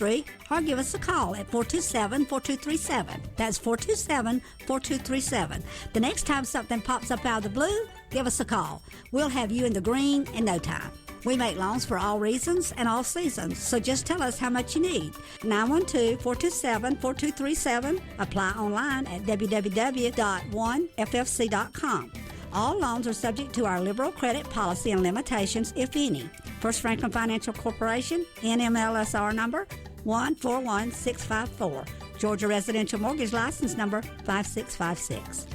or give us a call at 427-4237. That's 427-4237. The next time something pops up out of the blue, give us a call. We'll have you in the green in no time. We make loans for all reasons and all seasons, so just tell us how much you need. 912-427-4237. Apply online at www.1ffc.com. All loans are subject to our liberal credit policy and limitations, if any. First Franklin Financial Corporation, NMLSR number 141654. Georgia Residential Mortgage License number 5656.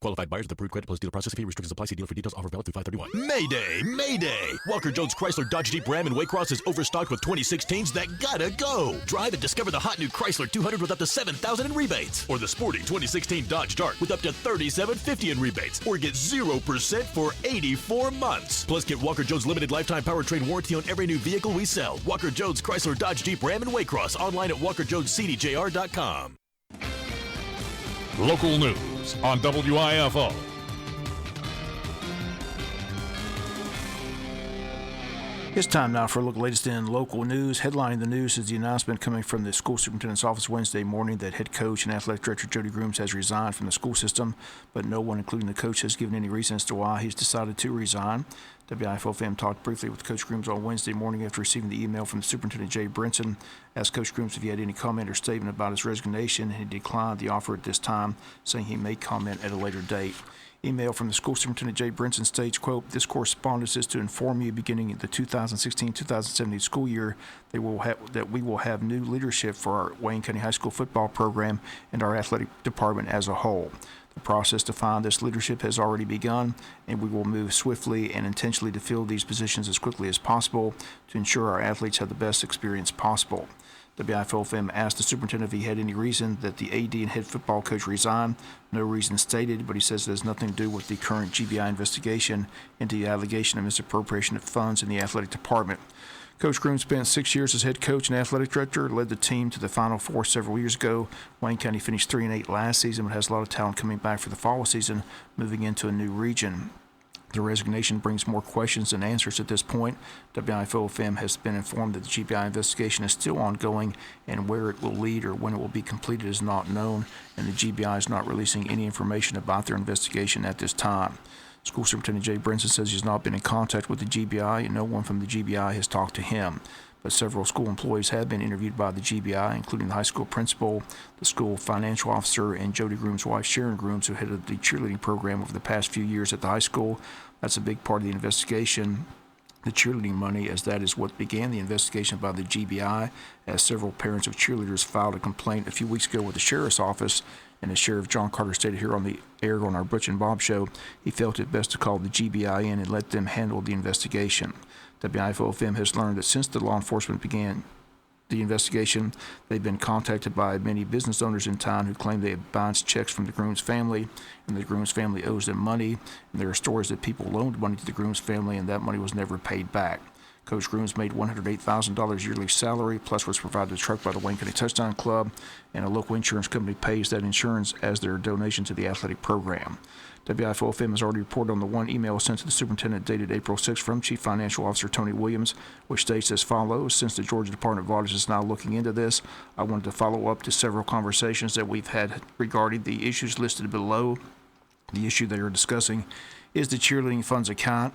Qualified buyers with approved credit plus dealer processing fee. Restrictions apply. See dealer for details. Offer valid through 531. Mayday! Mayday! Walker Jones Chrysler Dodge Jeep Ram in Waycross is overstocked with 2016s that gotta go. Drive and discover the hot new Chrysler 200 with up to $7,000 in rebates. Or the sporty 2016 Dodge Dart with up to $3,750 in rebates. Or get 0% for 84 months. Plus get Walker Jones limited lifetime powertrain warranty on every new vehicle we sell. Walker Jones Chrysler Dodge Jeep Ram in Waycross. Online at walkerjonescdjr.com. Local news on WIFO. It's time now for a look at the latest in local news. Headlining the news is the announcement coming from the school superintendent's office Wednesday morning that head coach and athletic director Jody Grooms has resigned from the school system, but no one, including the coach, has given any reason as to why he's decided to resign. WIFO-FM talked briefly with Coach Grooms on Wednesday morning after receiving the email from the superintendent, Jay Brinson. Asked Coach Grooms if he had any comment or statement about his resignation, and he declined the offer at this time, saying he may comment at a later date. Email from the school superintendent, Jay Brinson, states, quote, "This correspondence is to inform you beginning the 2016-2017 school year that we will have new leadership for our Wayne County High School football program and our athletic department as a whole. The process to find this leadership has already begun, and we will move swiftly and intentionally to fill these positions as quickly as possible to ensure our athletes have the best experience possible." WIFO-FM asked the superintendent if he had any reason that the AD and head football coach resigned. No reason stated, but he says it has nothing to do with the current GBI investigation into the allegation of misappropriation of funds in the athletic department. Coach Grooms spent 6 years as head coach and athletic director, led the team to the Final Four several years ago. Wayne County finished 3-8 last season, but has a lot of talent coming back for the fall season, moving into a new region. The resignation brings more questions than answers at this point. WIFO-FM has been informed that the GBI investigation is still ongoing, and where it will lead or when it will be completed is not known, and the GBI is not releasing any information about their investigation at this time. School Superintendent Jay Brinson says he's not been in contact with the GBI, and no one from the GBI has talked to him. But several school employees have been interviewed by the GBI, including the high school principal, the school financial officer, and Jody Grooms' wife, Sharon Grooms, who headed the cheerleading program over the past few years at the high school. That's a big part of the investigation, the cheerleading money, as that is what began the investigation by the GBI, as several parents of cheerleaders filed a complaint a few weeks ago with the sheriff's office. And as Sheriff John Carter stated here on the air on our Butch and Bob show, he felt it best to call the GBI in and let them handle the investigation. WIFO-FM has learned that since the law enforcement began the investigation, they've been contacted by many business owners in town who claim they have bounced checks from the Grooms family, and the Grooms family owes them money. And there are stories that people loaned money to the Grooms family, and that money was never paid back. Coach Grooms made $108,000 yearly salary, plus was provided a truck by the Wayne County Touchdown Club, and a local insurance company pays that insurance as their donation to the athletic program. WIFO-FM has already reported on the one email sent to the superintendent dated April 6 from Chief Financial Officer Tony Williams, which states as follows: "Since the Georgia Department of Audit is now looking into this, I wanted to follow up to several conversations that we've had regarding the issues listed below. The issue they are discussing is the cheerleading funds account."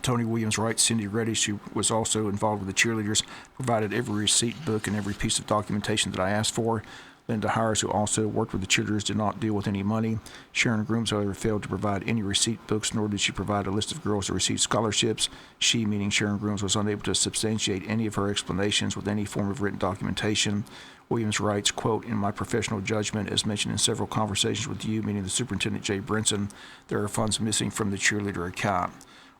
Tony Williams writes, "Cindy Reddish, who was also involved with the cheerleaders, provided every receipt book and every piece of documentation that I asked for. Linda Hires, who also worked with the cheerleaders, did not deal with any money. Sharon Grooms, however, failed to provide any receipt books, nor did she provide a list of girls that received scholarships. She, meaning Sharon Grooms, was unable to substantiate any of her explanations with any form of written documentation." Williams writes, quote, "In my professional judgment, as mentioned in several conversations with you, meaning the Superintendent Jay Brinson, there are funds missing from the cheerleader account."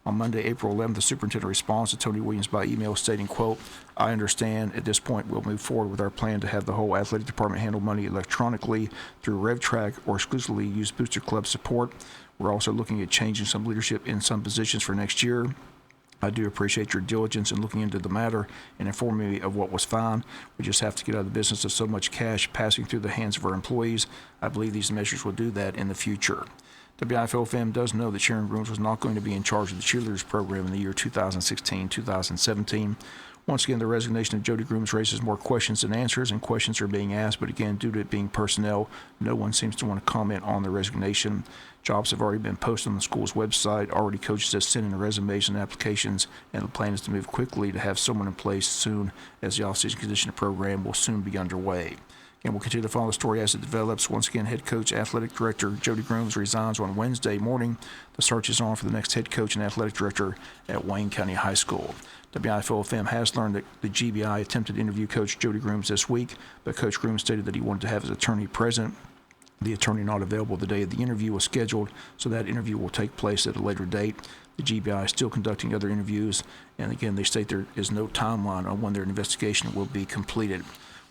On Monday, April 11th, the superintendent responds to Tony Williams by email stating, quote, "I understand. At this point, we'll move forward with our plan to have the whole athletic department handle money electronically through RevTrack or exclusively use Booster Club support. We're also looking at changing some leadership in some positions for next year. I do appreciate your diligence in looking into the matter and informing me of what was found. We just have to get out of the business of so much cash passing through the hands of our employees. I believe these measures will do that in the future." WIFO-FM does know that Sharon Grooms was not going to be in charge of the cheerleaders program in the year 2016-2017. Once again, the resignation of Jody Grooms raises more questions than answers, and questions are being asked. But again, due to it being personnel, no one seems to want to comment on the resignation. Jobs have already been posted on the school's website. Already coaches have sent in resumes and applications, and the plan is to move quickly to have someone in place soon, as the off-season conditioning program will soon be underway. And we'll continue to follow the story as it develops. Once again, head coach, athletic director Jody Grooms resigns on Wednesday morning. The search is on for the next head coach and athletic director at Wayne County High School. WIFO-FM has learned that the GBI attempted to interview Coach Jody Grooms this week, but Coach Grooms stated that he wanted to have his attorney present. The attorney not available the day the interview was scheduled, so that interview will take place at a later date. The GBI is still conducting other interviews, and again, they state there is no timeline on when their investigation will be completed.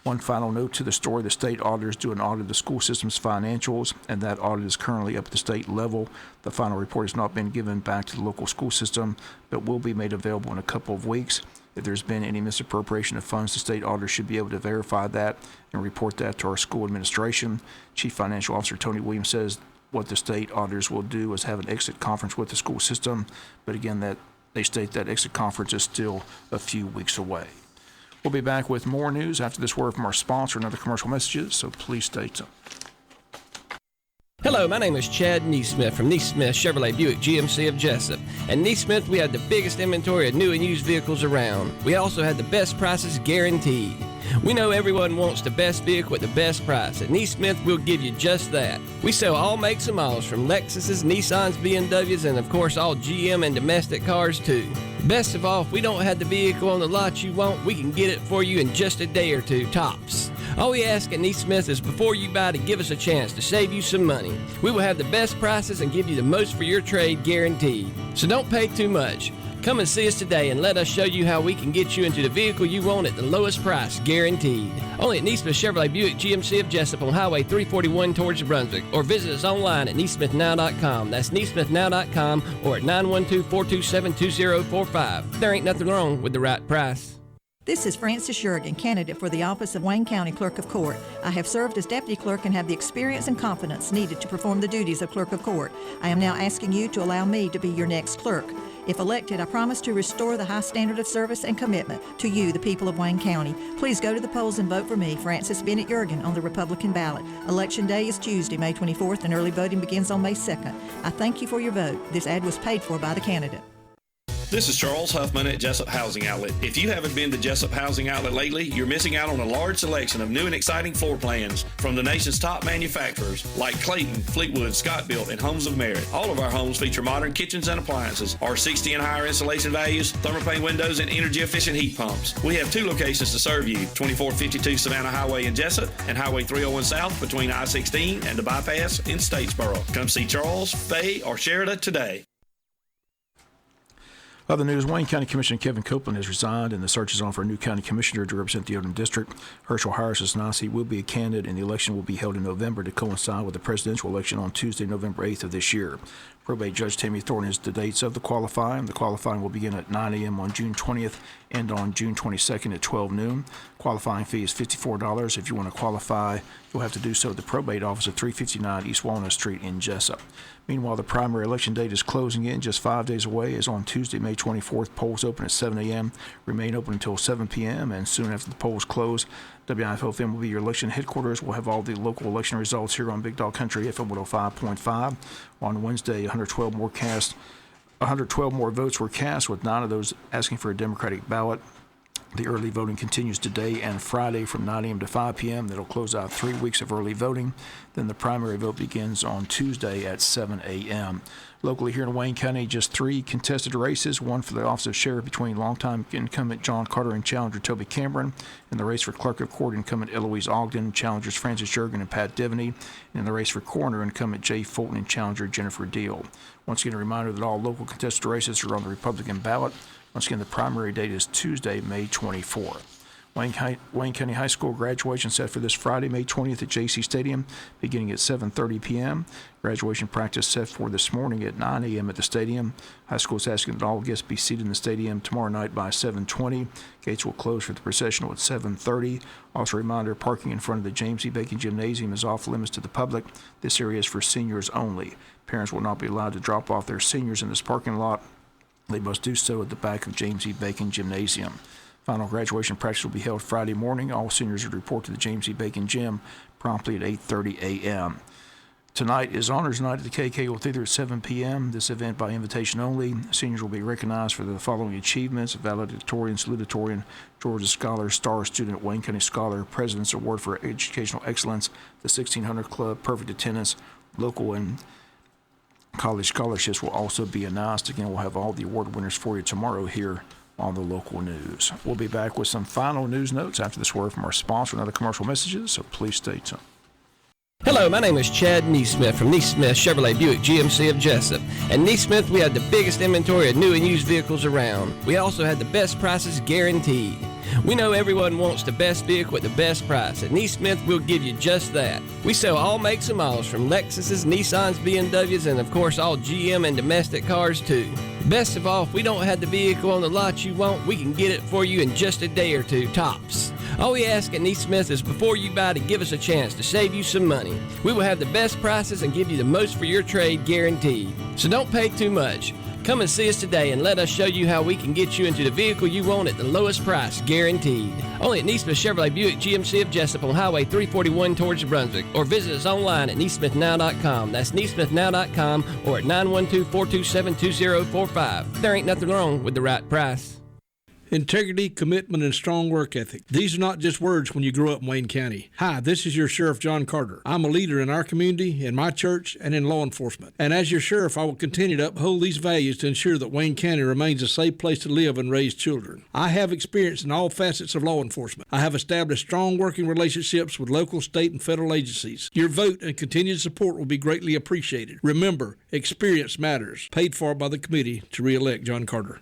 One final note to the story: the state auditors do an audit of the school system's financials, and that audit is currently up at the state level. The final report has not been given back to the local school system, but will be made available in a couple of weeks. If there's been any misappropriation of funds, the state auditor should be able to verify that and report that to our school administration. Chief Financial Officer Tony Williams says what the state auditors will do is have an exit conference with the school system, but again, that they state that exit conference is still a few weeks away. We'll be back with more news after this word from our sponsor and other commercial messages, so please stay tuned. Hello, my name is Chad Neesmith from Neesmith Chevrolet Buick GMC of Jesup. At Neesmith, we have the biggest inventory of new and used vehicles around. We also have the best prices guaranteed. We know everyone wants the best vehicle at the best price. At Neesmith, we'll give you just that. We sell all makes and models from Lexuses, Nissans, BMWs, and of course all GM and domestic cars too. Best of all, if we don't have the vehicle on the lot you want, we can get it for you in just a day or two, tops. All we ask at Neesmith is before you buy to give us a chance to save you some money. We will have the best prices and give you the most for your trade guaranteed. So don't pay too much. Come and see us today and let us show you how we can get you into the vehicle you want at the lowest price guaranteed. Only at Neesmith Chevrolet Buick GMC of Jesup on Highway 341 towards New Brunswick, or visit us online at neesmithnow.com. That's neesmithnow.com, or at 912-427-2045. There ain't nothing wrong with the right price. This is Frances Sherrigan, candidate for the office of Wayne County Clerk of Court. I have served as Deputy Clerk and have the experience and confidence needed to perform the duties of Clerk of Court. I am now asking you to allow me to be your next clerk. If elected, I promise to restore the high standard of service and commitment to you, the people of Wayne County. Please go to the polls and vote for me, Frances Bennett Yergin, on the Republican ballot. Election day is Tuesday, May 24th, and early voting begins on May 2nd. I thank you for your vote. This ad was paid for by the candidate. This is Charles Huffman at Jesup Housing Outlet. If you haven't been to Jesup Housing Outlet lately, you're missing out on a large selection of new and exciting floor plans from the nation's top manufacturers like Clayton, Fleetwood, Scott Built, and Homes of Merit. All of our homes feature modern kitchens and appliances, R60 and higher insulation values, thermopane windows, and energy-efficient heat pumps. We have two locations to serve you, 2452 Savannah Highway in Jesup and Highway 301 South between I-16 and the bypass in Statesboro. Come see Charles, Faye, or Sheridan today. Other news: Wayne County Commissioner Kevin Copeland has resigned, and the search is on for a new county commissioner to represent the Odom District. Herschel Harris Nasi will be a candidate, and the election will be held in November to coincide with the presidential election on Tuesday, November 8th of this year. Probate Judge Tammy Thornton has the dates of the qualifying. The qualifying will begin at 9 a.m. on June 20th and on June 22nd at 12 noon. Qualifying fee is $54. If you want to qualify, you'll have to do so at the probate office at 359 East Walnut Street in Jesup. Meanwhile, the primary election date is closing in just 5 days away, as on Tuesday, May 24th, polls open at 7 a.m., remain open until 7 p.m., and soon after the polls close, WIFO-FM will be your election headquarters. We'll have all the local election results here on Big Dog Country FM 105.5. On Wednesday, 112 more votes were cast, with 9 of those asking for a Democratic ballot. The early voting continues today and Friday from 9 a.m. to 5 p.m. That'll close out 3 weeks of early voting. Then the primary vote begins on Tuesday at 7 a.m. Locally here in Wayne County, just 3 contested races, one for the office of sheriff between longtime incumbent John Carter and challenger Toby Cameron. In the race for clerk of court, incumbent Eloise Ogden, challengers Francis Yergin and Pat Devaney. And in the race for coroner, incumbent Jay Fulton and challenger Jennifer Deal. Once again, a reminder that all local contested races are on the Republican ballot. Once again, the primary date is Tuesday, May 24th. Wayne County High School graduation set for this Friday, May 20th at JC Stadium, beginning at 7:30 p.m. Graduation practice set for this morning at 9 a.m. at the stadium. High school is asking that all guests be seated in the stadium tomorrow night by 7:20. Gates will close for the processional at 7:30. Also a reminder, parking in front of the James E. Bacon Gymnasium is off limits to the public. This area is for seniors only. Parents will not be allowed to drop off their seniors in this parking lot. They must do so at the back of James E. Bacon Gymnasium. Final graduation practice will be held Friday morning. All seniors are to report to the James E. Bacon Gym promptly at 8:30 a.m. Tonight is Honors Night at the KK Theater at 7 p.m. This event by invitation only. Seniors will be recognized for the following achievements: valedictorian, salutatorian, Georgia Scholar, Star Student, Wayne County Scholar, President's Award for Educational Excellence, the 1600 Club, perfect attendance. Local and college scholarships will also be announced. Again, we'll have all the award winners for you tomorrow here on the local news. We'll be back with some final news notes after this word from our sponsor and other commercial messages, so please stay tuned. Hello, my name is Chad Neesmith from Neesmith Chevrolet Buick GMC of Jesup. At Neesmith, we have the biggest inventory of new and used vehicles around. We also have the best prices guaranteed. We know everyone wants the best vehicle at the best price. At Neesmith, we'll give you just that. We sell all makes and models from Lexuses, Nissans, BMWs, and of course all GM and domestic cars too. Best of all, if we don't have the vehicle on the lot you want, we can get it for you in just a day or two, tops. All we ask at Neesmith is before you buy to give us a chance to save you some money. We will have the best prices and give you the most for your trade guaranteed. So don't pay too much. Come and see us today and let us show you how we can get you into the vehicle you want at the lowest price guaranteed. Only at Neesmith Chevrolet Buick GMC of Jesup on Highway 341 towards New Brunswick, or visit us online at neesmithnow.com. That's neesmithnow.com or at 912-427-2045. There ain't nothing wrong with the right price. Integrity, commitment, and strong work ethic. These are not just words when you grow up in Wayne County. Hi, this is your Sheriff John Carter. I'm a leader in our community, in my church, and in law enforcement. And as your sheriff, I will continue to uphold these values to ensure that Wayne County remains a safe place to live and raise children. I have experience in all facets of law enforcement. I have established strong working relationships with local, state, and federal agencies. Your vote and continued support will be greatly appreciated. Remember, experience matters. Paid for by the committee to re-elect John Carter.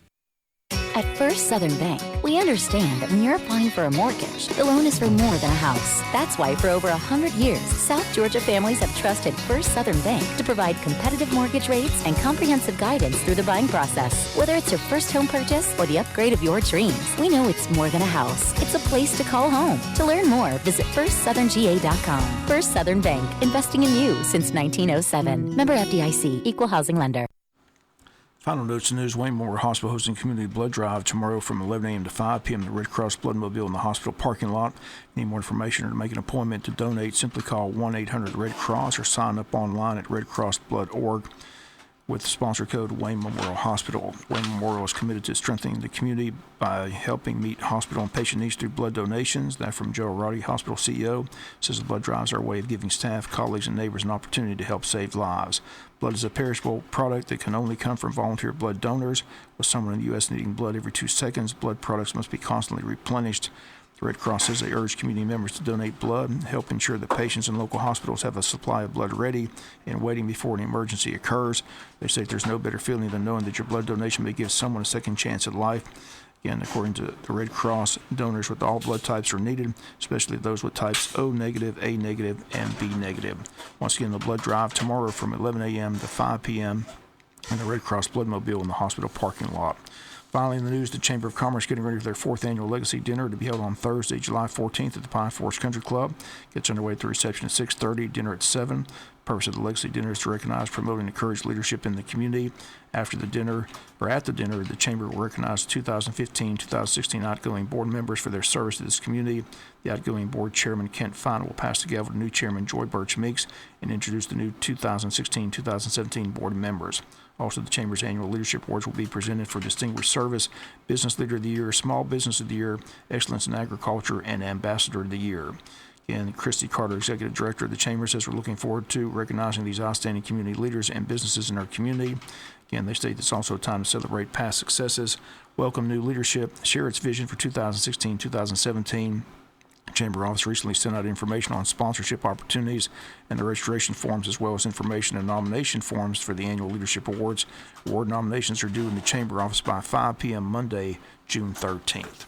At First Southern Bank, we understand that when you're applying for a mortgage, the loan is for more than a house. That's why for over 100 years, South Georgia families have trusted First Southern Bank to provide competitive mortgage rates and comprehensive guidance through the buying process. Whether it's your first home purchase or the upgrade of your dreams, we know it's more than a house. It's a place to call home. To learn more, visit FirstSouthernGA.com. First Southern Bank, investing in you since 1907. Member FDIC, Equal Housing Lender. Final notes in news: Wayne Memorial Hospital hosting community blood drive tomorrow from 11 a.m. to 5 p.m. The Red Cross Bloodmobile in the hospital parking lot. Need more information or to make an appointment to donate, simply call 1-800-RED-CROSS or sign up online at redcrossblood.org. With the sponsor code Wayne Memorial Hospital. Wayne Memorial is committed to strengthening the community by helping meet hospital and patient needs through blood donations. That from Joe Roddy, hospital CEO, says the blood drives are a way of giving staff, colleagues, and neighbors an opportunity to help save lives. Blood is a perishable product that can only come from volunteer blood donors. With someone in the U.S. needing blood every 2 seconds, blood products must be constantly replenished. The Red Cross says they urge community members to donate blood and help ensure that patients in local hospitals have a supply of blood ready and waiting before an emergency occurs. They say there's no better feeling than knowing that your blood donation may give someone a second chance at life. Again, according to the Red Cross, donors with all blood types are needed, especially those with types O negative, A negative, and B negative. Once again, the blood drive tomorrow from 11 a.m. to 5 p.m. in the Red Cross Bloodmobile in the hospital parking lot. Finally, in the news, the Chamber of Commerce getting ready for their 4th annual Legacy Dinner to be held on Thursday, July 14th at the Pine Forest Country Club. Gets underway at the reception at 6:30, dinner at 7. The purpose of the Legacy Dinner is to recognize, promote, and encourage leadership in the community. After the dinner, or at the dinner, the Chamber will recognize 2015-2016 outgoing board members for their service to this community. The outgoing board chairman, Kent Fine, will pass the gavel to new chairman, Joy Birch Meeks, and introduce the new 2016-2017 board members. Also, the Chamber's annual leadership awards will be presented for Distinguished Service, Business Leader of the Year, Small Business of the Year, Excellence in Agriculture, and Ambassador of the Year. And Christy Carter, Executive Director of the Chamber, says we're looking forward to recognizing these outstanding community leaders and businesses in our community. Again, they state it's also a time to celebrate past successes, welcome new leadership, share its vision for 2016-2017. Chamber office recently sent out information on sponsorship opportunities and the registration forms, as well as information and nomination forms for the annual leadership awards. Award nominations are due in the Chamber office by 5 p.m. Monday, June 13th.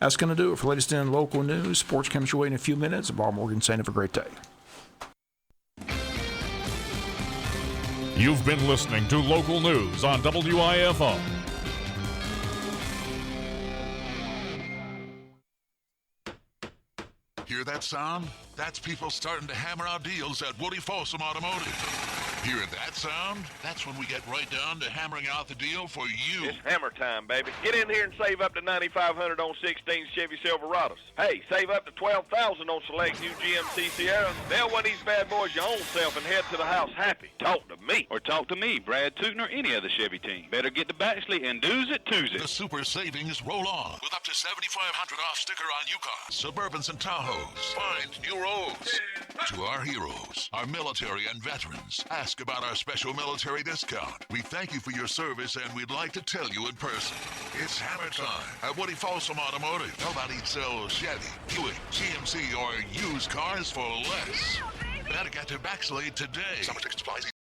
That's going to do it for latest in local news. Sports comes your way in a few minutes. Bob Morgan saying have a great day. You've been listening to local news on WIFO. Hear that sound? That's people starting to hammer out deals at Woody Folsom Automotive. Hear that sound? That's when we get right down to hammering out the deal for you. It's hammer time, baby. Get in here and save up to $9,500 on 16 Chevy Silverados. Hey, save up to $12,000 on select new GMC Sierras. Mail one of these bad boys your own self and head to the house happy. Talk to me. Or talk to me, Brad Tootin, or any other Chevy team. Better get to Baxley and do's it, twos it. The super savings roll on with up to $7,500 off sticker on Yukon, Suburbans, and Tahoes. Find new roads. To our heroes, our military and veterans, ask about our special military discount. We thank you for your service, and we'd like to tell you in person. It's hammer time at Woody Folsom Automotive. Nobody sells Chevy, Buick, GMC, or used cars for less. Better get to Baxley today. Some restrictions apply.